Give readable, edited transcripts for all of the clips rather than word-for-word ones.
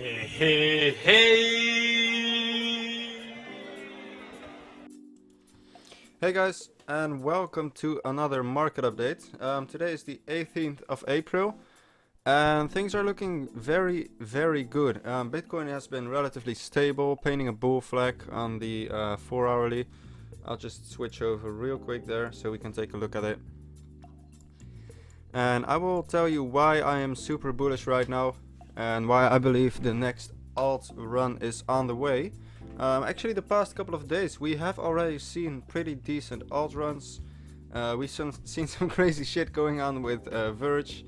Hey, hey! Hey guys, and welcome to another market update. Today is the 18th of April, and things are looking very good. Bitcoin has been relatively stable, painting a bull flag on the 4-hourly. I'll just switch over real quick there so we can take a look at it. And I will tell you why I am super bullish right now, and why I believe the next alt run is on the way. Actually, the past couple of days we have already seen pretty decent alt runs. We've seen some crazy shit going on with Verge.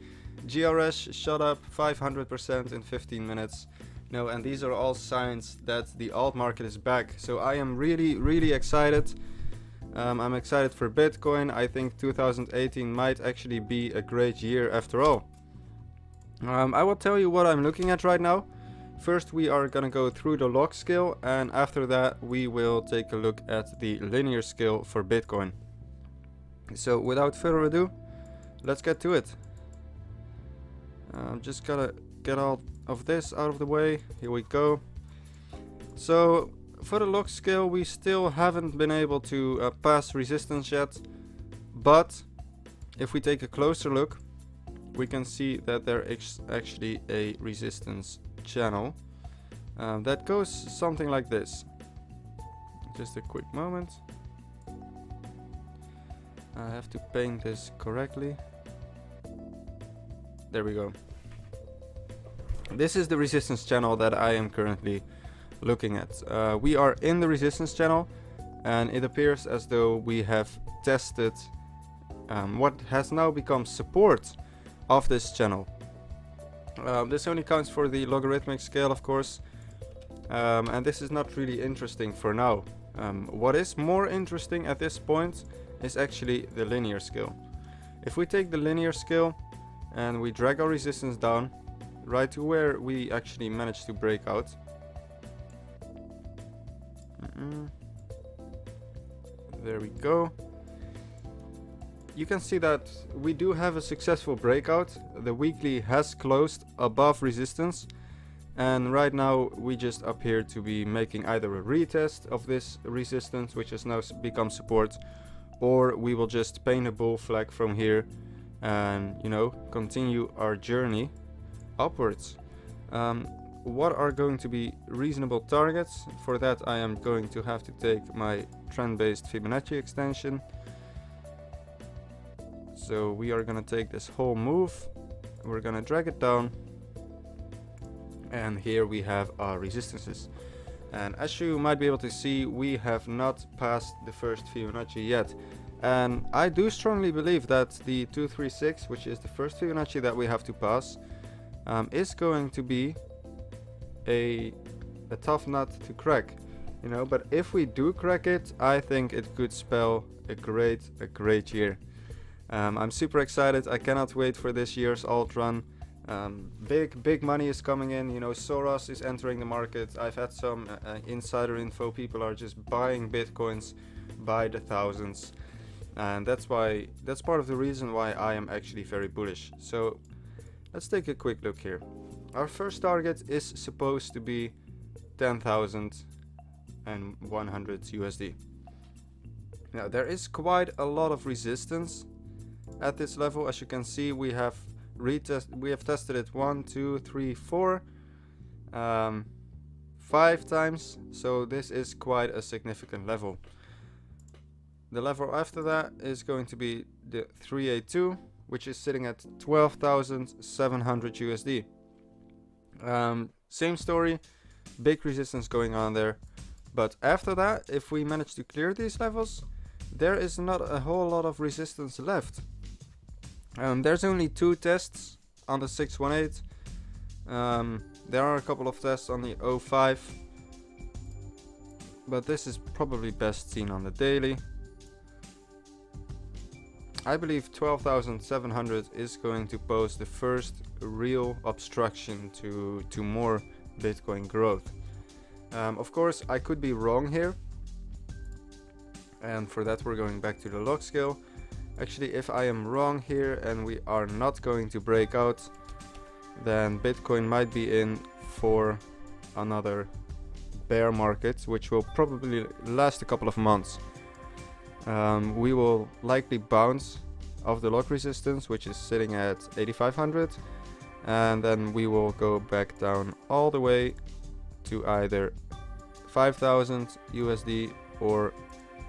GRS shot up 500% in 15 minutes. And these are all signs that the alt market is back. So I am really excited. I'm excited for Bitcoin. I think 2018 might actually be a great year after all. I will tell you what I'm looking at right now. First we are gonna go through the log scale, and after that we will take a look at the linear scale for Bitcoin. So without further ado, let's get to it. I'm just gotta get all of this out of the way. Here we go. So for the log scale, we still haven't been able to pass resistance yet, but if we take a closer look, we can see that there is actually a resistance channel that goes something like this. Just a quick moment. I have to paint this correctly. There we go. This is the resistance channel that I am currently looking at. We are in the resistance channel, and it appears as though we have tested what has now become support of this channel. This only counts for the logarithmic scale, of course, and this is not really interesting for now. What is more interesting at this point is actually the linear scale. If we take the linear scale and we drag our resistance down right to where we actually managed to break out. There we go. You can see that we do have a successful breakout. The weekly has closed above resistance, and right now we just appear to be making either a retest of this resistance, which has now become support, or we will just paint a bull flag from here and continue our journey upwards. What are going to be reasonable targets? For that I am going to have to take my trend-based Fibonacci extension. So we are gonna take this whole move, we're gonna drag it down, and here we have our resistances. And as you might be able to see, we have not passed the first Fibonacci yet. And I do strongly believe that the 236, which is the first Fibonacci that we have to pass, is going to be a tough nut to crack. But if we do crack it, I think it could spell a great year. I'm super excited. I cannot wait for this year's alt run. Big money is coming in. Soros is entering the market. I've had some insider info. People are just buying bitcoins by the thousands, and that's part of the reason why I am actually very bullish. So let's take a quick look here. Our first target is supposed to be 10,100 USD. Now there is quite a lot of resistance at this level. As you can see, we have tested it 1, 2, 3, 4, 5 times. So this is quite a significant level. The level after that is going to be the 382, which is sitting at 12,700 USD. Same story, big resistance going on there. But after that, if we manage to clear these levels, there is not a whole lot of resistance left. There's only 2 tests on the 618. There are a couple of tests on the 05, but this is probably best seen on the daily. I believe 12,700 is going to pose the first real obstruction to more Bitcoin growth. Of course, I could be wrong here, and for that we're going back to the log scale. Actually, if I am wrong here and we are not going to break out, then Bitcoin might be in for another bear market, which will probably last a couple of months. We will likely bounce off the lock resistance, which is sitting at 8,500, and then we will go back down all the way to either 5,000 USD or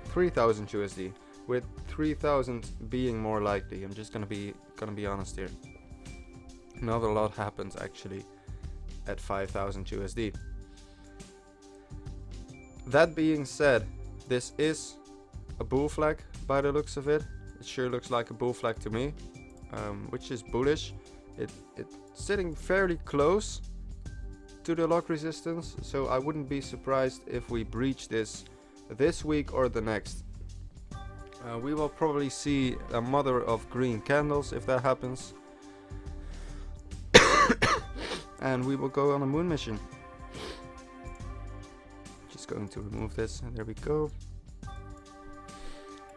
3,000 USD, with 3,000 being more likely. I'm just gonna be honest here. Not a lot happens actually at 5,000 USD. That being said, this is a bull flag by the looks of it. It sure looks like a bull flag to me, which is bullish. It's sitting fairly close to the lock resistance, so I wouldn't be surprised if we breach this week or the next. We will probably see a mother of green candles if that happens. And we will go on a moon mission. Just going to remove this, and there we go.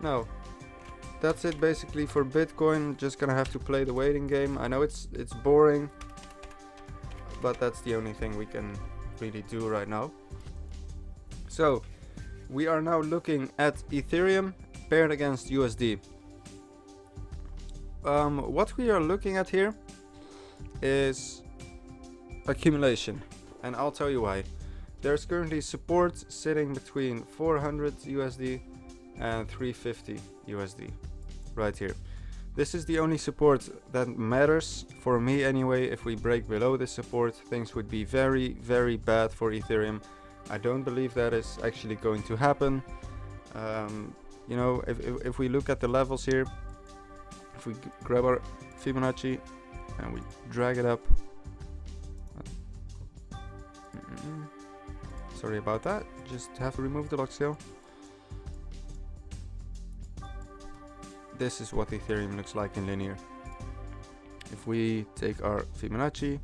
Now, that's it basically for Bitcoin. Just gonna have to play the waiting game. I know it's boring, but that's the only thing we can really do right now. So, we are now looking at Ethereum paired against USD. What we are looking at here is accumulation, and I'll tell you why. There's currently support sitting between 400 USD and 350 USD right here. This is the only support that matters for me anyway. If we break below this support, things would be very, very bad for Ethereum. I don't believe that is actually going to happen. You know, if we look at the levels here, if we grab our Fibonacci and we drag it up. Sorry about that, just have to remove the lock scale. This is what Ethereum looks like in linear. If we take our Fibonacci,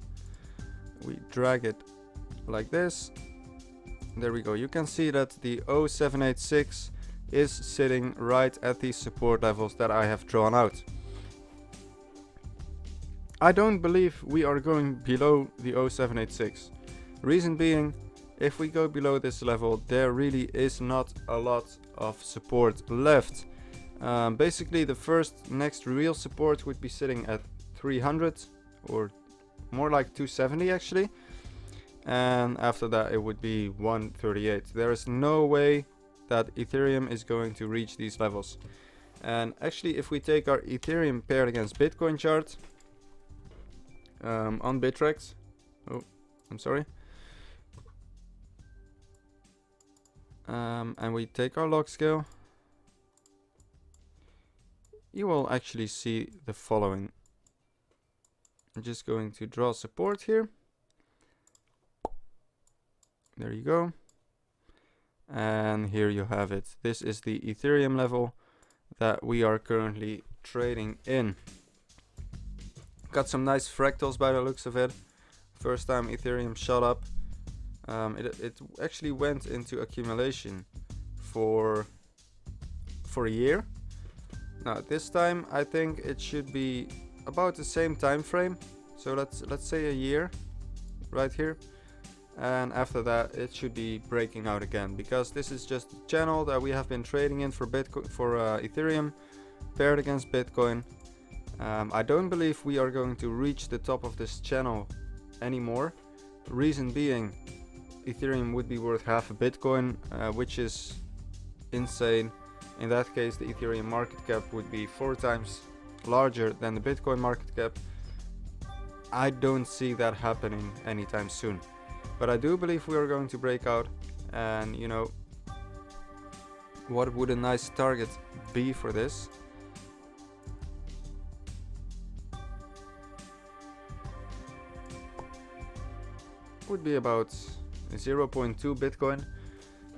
we drag it like this, there we go. You can see that the 0786 is sitting right at these support levels that I have drawn out. I don't believe we are going below the 0786. Reason being, if we go below this level, there really is not a lot of support left. Basically, the next real support would be sitting at 300, or more like 270 actually, and after that it would be 138. There is no way that Ethereum is going to reach these levels. And actually, if we take our Ethereum paired against Bitcoin chart on Bittrex, and we take our log scale, you will actually see the following. I'm just going to draw support here. There you go. And here you have it. This is the Ethereum level that we are currently trading in. Got some nice fractals by the looks of it. First time Ethereum shot up. It actually went into accumulation for a year. Now this time I think it should be about the same time frame. So let's say a year right here. And after that it should be breaking out again, because this is just a channel that we have been trading in for Ethereum paired against Bitcoin. I don't believe we are going to reach the top of this channel anymore. Reason being, Ethereum would be worth half a Bitcoin, which is insane. In that case, the Ethereum market cap would be 4 times larger than the Bitcoin market cap. I don't see that happening anytime soon. But I do believe we are going to break out, and you know, what would a nice target be for this? Would be about 0.2 Bitcoin,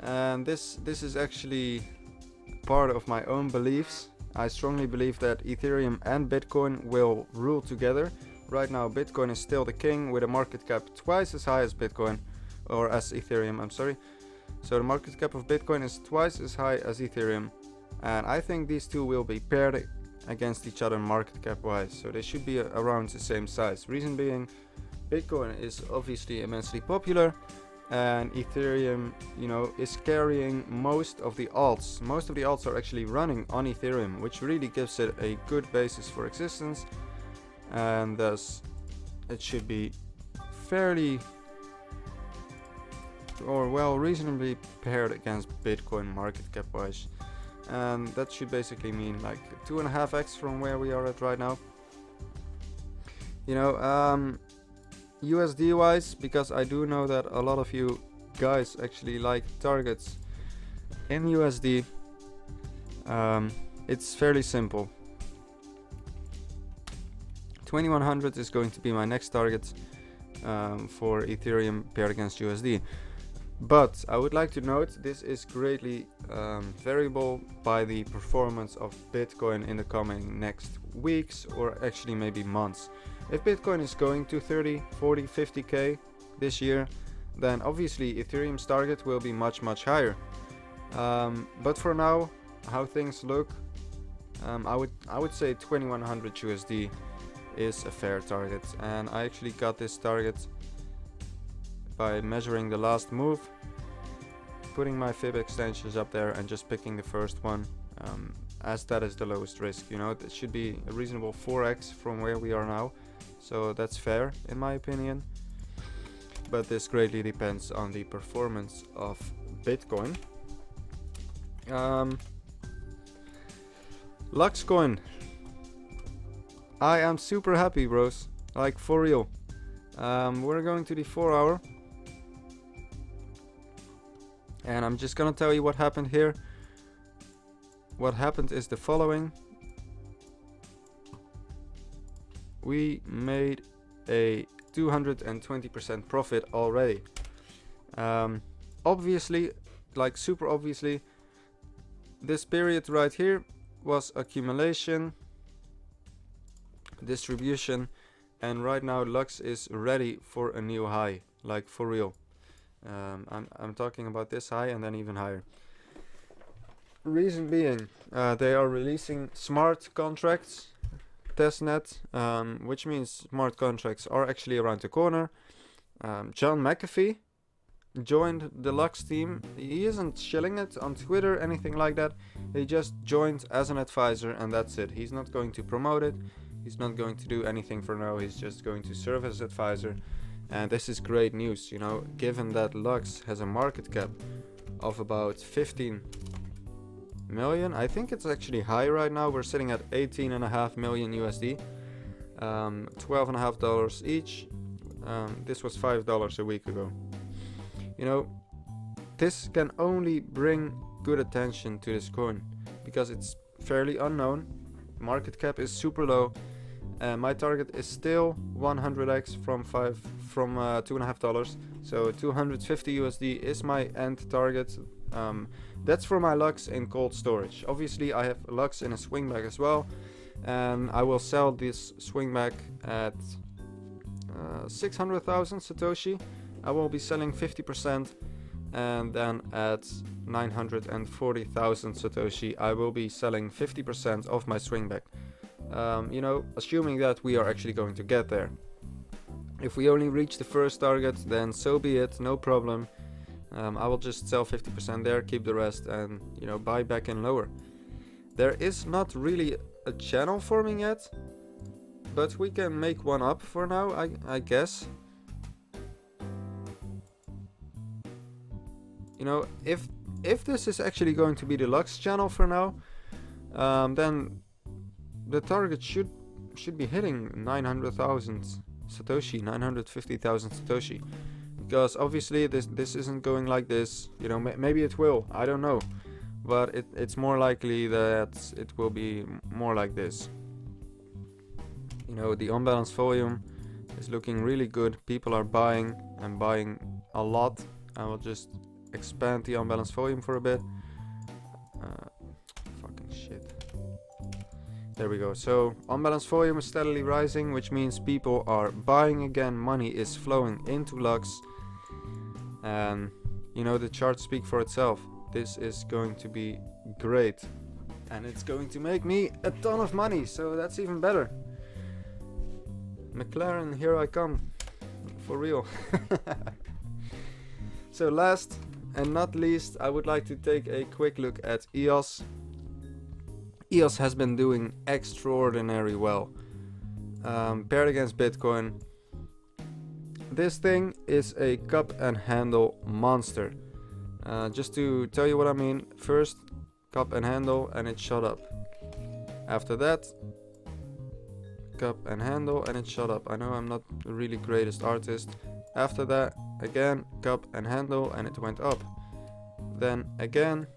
and this is actually part of my own beliefs. I strongly believe that Ethereum and Bitcoin will rule together. Right now Bitcoin is still the king with a market cap twice as high as Bitcoin, or as Ethereum, I'm sorry. So the market cap of Bitcoin is twice as high as Ethereum, and I think these two will be paired against each other market cap wise, so they should be around the same size. Reason being, Bitcoin is obviously immensely popular, and Ethereum, you know, is carrying most of the alts. Most of the alts are actually running on Ethereum, which really gives it a good basis for existence, and thus it should be fairly, or well, reasonably paired against Bitcoin market cap wise. And that should basically mean like 2.5x from where we are at right now. You know, USD wise, because I do know that a lot of you guys actually like targets in USD, it's fairly simple. 2100 is going to be my next target for Ethereum paired against USD. But I would like to note this is greatly variable by the performance of Bitcoin in the coming next weeks, or actually maybe months. If Bitcoin is going to 30, 40, 50k this year, then obviously Ethereum's target will be much higher. But for now, how things look, I would say 2100 USD is a fair target, and I actually got this target by measuring the last move, putting my fib extensions up there and just picking the first one, as that is the lowest risk. You know, it should be a reasonable 4x from where we are now, so that's fair in my opinion. But this greatly depends on the performance of Bitcoin. Luxcoin, I am super happy, bros, like for real. We're going to the 4-hour, and I'm just gonna tell you what happened here. What happened is the following. We made a 220% profit already. Obviously, like super obviously, this period right here was accumulation, distribution, and right now Lux is ready for a new high, like for real. I'm talking about this high and then even higher. Reason being, they are releasing smart contracts, testnet, which means smart contracts are actually around the corner. John McAfee joined the Lux team. He isn't shilling it on Twitter, anything like that. He just joined as an advisor, and that's it. He's not going to promote it. He's not going to do anything for now. He's just going to serve as advisor. And this is great news, you know, given that Lux has a market cap of about 15 million. I think it's actually high right now. We're sitting at 18.5 million USD, $12.50 each. This was $5 a week ago. You know, this can only bring good attention to this coin because it's fairly unknown. Market cap is super low. My target is still 100x from $2.50. So 250 USD is my end target. That's for my Lux in cold storage. Obviously, I have Lux in a swing bag as well, and I will sell this swing bag at 600,000 Satoshi. I will be selling 50%, and then at 940,000 Satoshi, I will be selling 50% of my swing bag. You know, assuming that we are actually going to get there. If we only reach the first target, then so be it, no problem. I will just sell 50% there, keep the rest, and, you know, buy back in lower. There is not really a channel forming yet, but we can make one up for now, I guess. You know, if this is actually going to be the Lux channel for now, then the target should be hitting 900,000 Satoshi, 950,000 Satoshi. Because obviously this isn't going like this. You know, maybe it will, I don't know. But it's more likely that it will be more like this. You know, the unbalanced volume is looking really good. People are buying and buying a lot. I will just expand the unbalanced volume for a bit. Fucking shit. There we go. So unbalanced volume is steadily rising, which means people are buying again. Money is flowing into Lux. And you know, the charts speak for itself. This is going to be great, and it's going to make me a ton of money, so that's even better. McLaren, here I come. for real. So last and not least, I would like to take a quick look at EOS. EOS has been doing extraordinary well. Paired against Bitcoin, this thing is a cup and handle monster. Just to tell you what I mean, first cup and handle and it shot up. After that, cup and handle and it shot up. I know I'm not the really greatest artist. After that, again, cup and handle and it went up. Then again,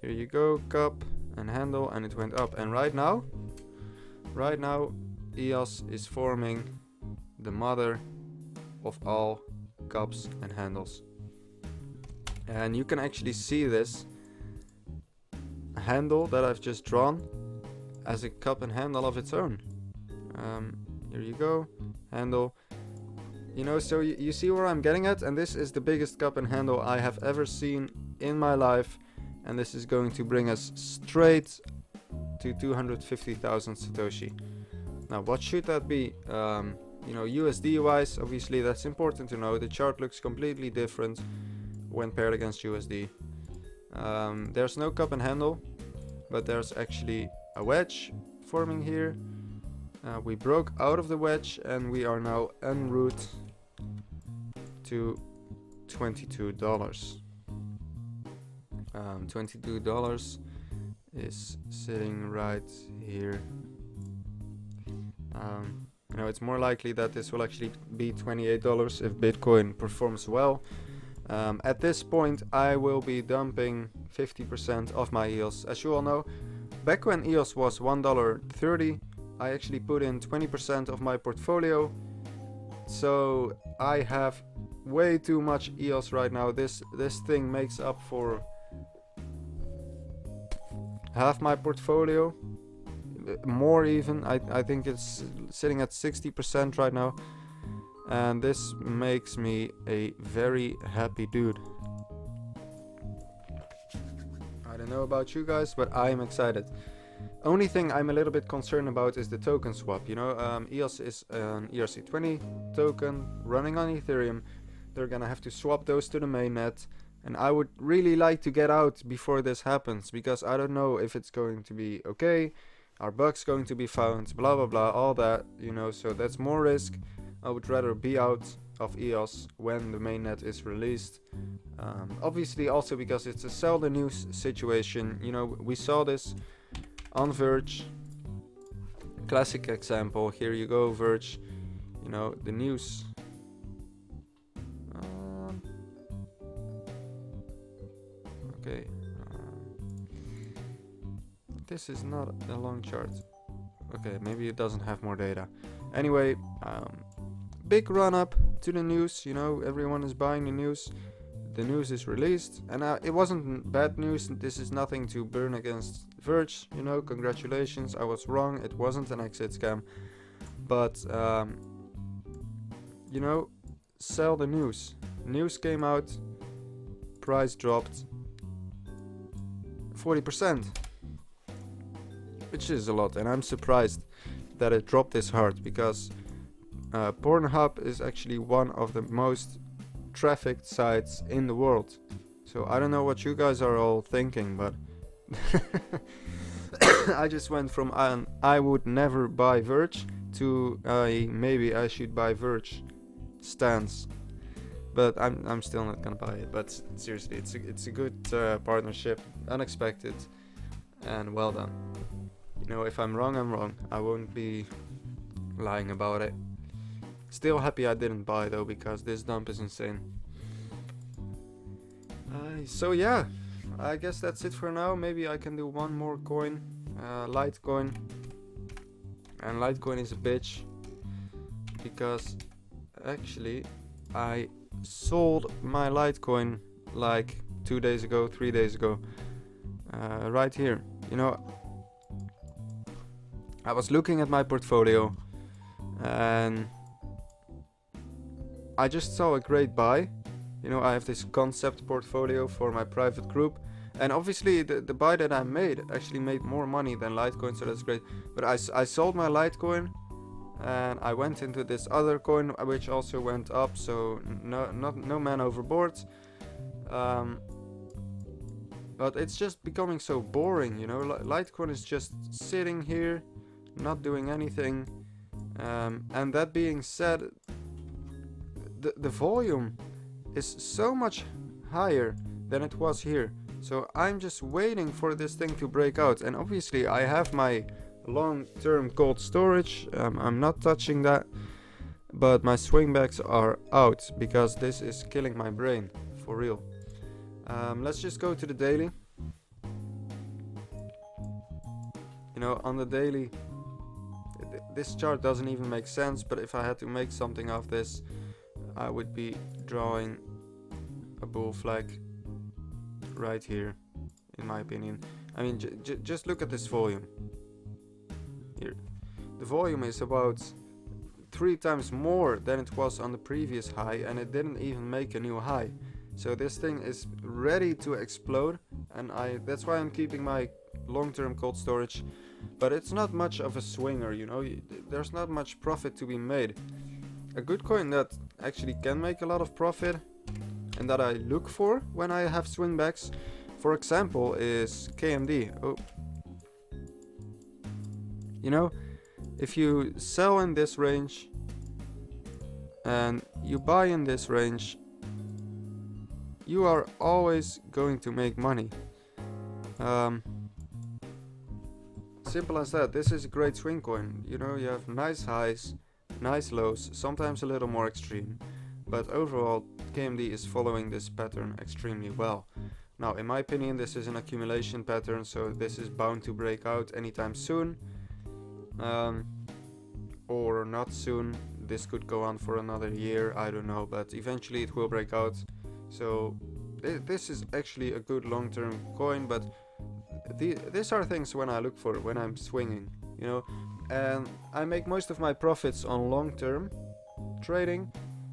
here you go, cup and handle and it went up. And right now, EOS is forming the mother of all cups and handles. And you can actually see this handle that I've just drawn as a cup and handle of its own. Here you go, handle. You know, so you see where I'm getting at, and this is the biggest cup and handle I have ever seen in my life, and this is going to bring us straight to 250,000 Satoshi. Now, what should that be? You know, USD wise, obviously that's important to know. The chart looks completely different when paired against USD. There's no cup and handle, but there's actually a wedge forming here. We broke out of the wedge and we are now en route to $22. $22 is sitting right here. You know, it's more likely that this will actually be $28 if Bitcoin performs well. At this point, I will be dumping 50% of my EOS. As you all know, back when EOS was $1.30, I actually put in 20% of my portfolio. So I have way too much EOS right now. This thing makes up for half my portfolio, more even. I think it's sitting at 60% right now, and this makes me a very happy dude. I don't know about you guys, but I am excited. Only thing I'm a little bit concerned about is the token swap. You know, EOS is an ERC20 token running on Ethereum. They're gonna have to swap those to the mainnet, and I would really like to get out before this happens, because I don't know if it's going to be okay, are bugs going to be found, blah blah blah, all that, you know, so that's more risk. I would rather be out of EOS when the mainnet is released. Obviously also because it's a sell the news situation. You know, we saw this on Verge. Classic example. Here you go, Verge. You know, the news. Okay. This is not a long chart. Okay, maybe it doesn't have more data. Anyway, big run up to the news. You know, everyone is buying the news. The news is released, and it wasn't bad news. This is nothing to burn against Verge. You know, congratulations. I was wrong. It wasn't an exit scam. But you know, sell the news. News came out. Price dropped 40%, which is a lot, and I'm surprised that it dropped this hard, because Pornhub is actually one of the most trafficked sites in the world. So I don't know what you guys are all thinking, but I just went from I would never buy Verge to maybe I should buy Verge stance. But I'm still not gonna buy it. But seriously, it's a good partnership, unexpected, and well done. You know, if I'm wrong, I'm wrong. I won't be lying about it. Still happy I didn't buy though, because this dump is insane. So yeah, I guess that's it for now. Maybe I can do one more coin, Litecoin. And Litecoin is a bitch, because actually I sold my Litecoin like 2 days ago, 3 days ago, right here. You know, I was looking at my portfolio and I just saw a great buy. You know, I have this concept portfolio for my private group, and obviously the buy that I made actually made more money than Litecoin, so that's great. But I sold my Litecoin and I went into this other coin which also went up, so no man overboard. But it's just becoming so boring, you know. Litecoin is just sitting here, not doing anything. And that being said, the volume is so much higher than it was here. So I'm just waiting for this thing to break out. And obviously I have my long-term cold storage. I'm not touching that. But my swingbacks are out because this is killing my brain, for real. Let's just go to the daily. You know, on the daily, this chart doesn't even make sense, but if I had to make something of this, I would be drawing a bull flag right here, in my opinion. I mean, just look at this volume. Here. The volume is about 3 times more than it was on the previous high, and it didn't even make a new high. So this thing is ready to explode, and that's why I'm keeping my long-term cold storage. But it's not much of a swinger, you know. There's not much profit to be made. A good coin that actually can make a lot of profit and that I look for when I have swingbacks, for example, is KMD. Oh. You know, if you sell in this range and you buy in this range, you are always going to make money. Simple as that. This is a great swing coin. You know, you have nice highs, nice lows, sometimes a little more extreme. But overall, KMD is following this pattern extremely well. Now, in my opinion, this is an accumulation pattern, so this is bound to break out anytime soon. Or not soon. This could go on for another year, I don't know, but eventually it will break out. So this is actually a good long-term coin, but these are things when I look for when I'm swinging, you know. And I make most of my profits on long-term trading,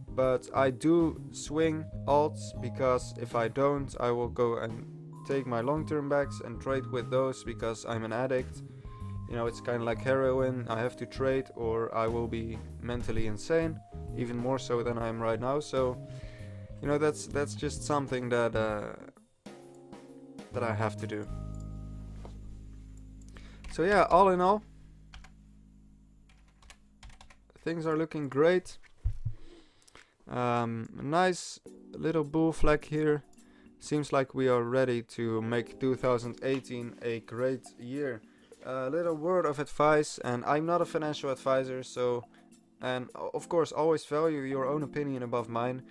but I do swing alts, because if I don't, I will go and take my long-term backs and trade with those, because I'm an addict. You know, it's kind of like heroin. I have to trade or I will be mentally insane, even more so than I am right now. So, you know, that's just something that I have to do. So yeah, all in all, things are looking great. A nice little bull flag here. Seems like we are ready to make 2018 a great year. A little word of advice, and I'm not a financial advisor, so, and of course always value your own opinion above mine,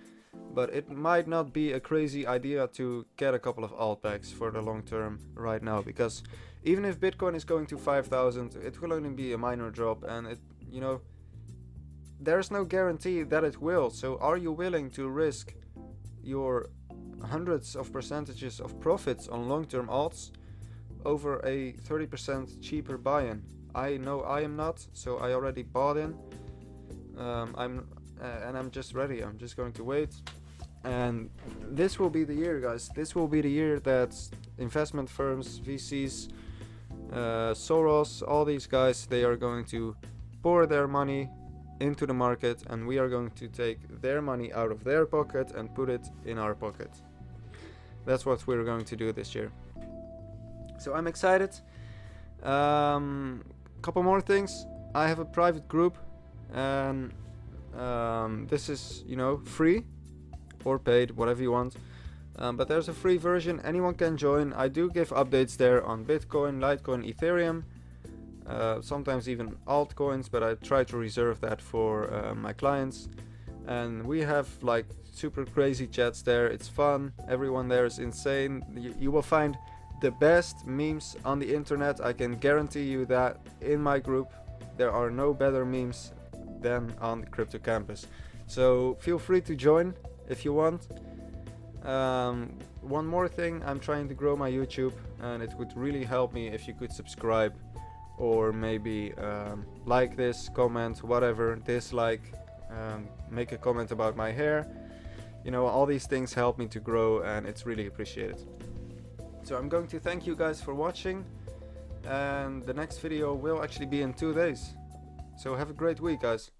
but it might not be a crazy idea to get a couple of altbacks for the long term right now, because even if Bitcoin is going to 5,000, it will only be a minor drop, and it, you know, there's no guarantee that it will. So are you willing to risk your hundreds of percentages of profits on long-term alts over a 30% cheaper buy-in? I know I am not, so I already bought in. I'm just ready. I'm just going to wait, and this will be the year, guys. This will be the year that investment firms, VCs, Soros, all these guys, they are going to pour their money into the market, and we are going to take their money out of their pocket and put it in our pocket. That's what we're going to do this year. So I'm excited. Couple more things. I have a private group, and this is, you know, free or paid, whatever you want. But there's a free version. Anyone can join. I do give updates there on Bitcoin, Litecoin, Ethereum, sometimes even altcoins, but I try to reserve that for my clients. And we have like super crazy chats there. It's fun. Everyone there is insane. You will find the best memes on the internet. I can guarantee you that in my group there are no better memes than on the Crypto Campus. So feel free to join if you want. One more thing, I'm trying to grow my YouTube, and it would really help me if you could subscribe, or maybe like this, comment, whatever, dislike, make a comment about my hair. You know, all these things help me to grow, and it's really appreciated. So I'm going to thank you guys for watching, and the next video will actually be in 2 days. So have a great week, guys.